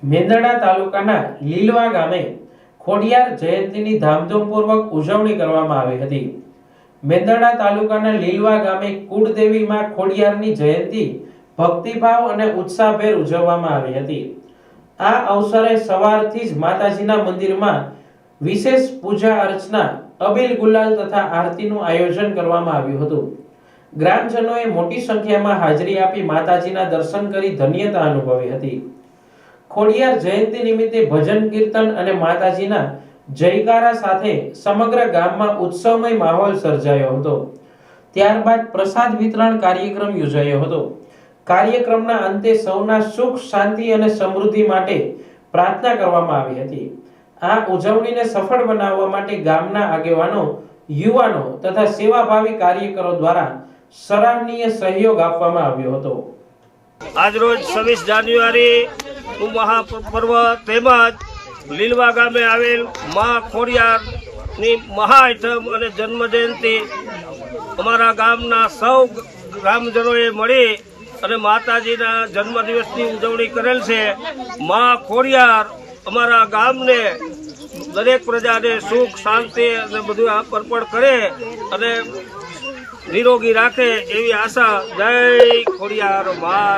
મેંદરડા તાલુકાના લીલવા ગામે ખોડિયાર જયંતીની ધામધૂમપૂર્વક ઉજવણી કરવામાં આવી હતી। મેંદરડા તાલુકાના લીલવા ગામે કુળદેવી માં ખોડિયારની જયંતી ભક્તિભાવ અને ઉત્સાહભેર ઉજવવામાં આવી હતી। આ અવસરે સવારથી જ માતાજીના મંદિરમાં વિશેષ પૂજા અર્ચના, અબીલ ગુલાલ તથા આરતીનું આયોજન કરવામાં આવ્યું હતું। ગ્રામજનોએ મોટી સંખ્યામાં હાજરી આપી માતાજીના દર્શન કરી ધન્યતા અનુભવી હતી। ખોડિયાર જયંતી નિમિત્તે ભજન કીર્તન અને માતાજીના જયકારા સાથે સમગ્ર ગામમાં ઉત્સવમય માહોલ સર્જાયો હતો। ત્યારબાદ પ્રસાદ વિતરણ કાર્યક્રમ યોજાયો હતો। કાર્યક્રમના અંતે સૌના સુખ, શાંતિ અને સમૃદ્ધિ માટે પ્રાર્થના કરવામાં આવી હતી। આ ઉજવણીને સફળ બનાવવા માટે ગામના આગેવાનો, યુવાનો તથા સેવાભાવી કાર્યકરો દ્વારા સરાહનીય સહયોગ આપવામાં આવ્યો હતો। આજરોજ 26 જાન્યુઆરી મહાપર્વ તેમજ લીલવા ગામે આવેલ મા ખોડિયારની મહાઆઠમ અને જન્મ જયંતિ અમારા ગામના સૌ ગ્રામજનોએ મળી અને માતાજીના જન્મદિવસની ઉજવણી કરેલ છે। મા ખોડિયાર અમારા ગામને, દરેક પ્રજાને સુખ, શાંતિ અને બધું અર્પણ કરે અને નિરોગી રાખે એવી આશા। જય ખોડિયાર મા।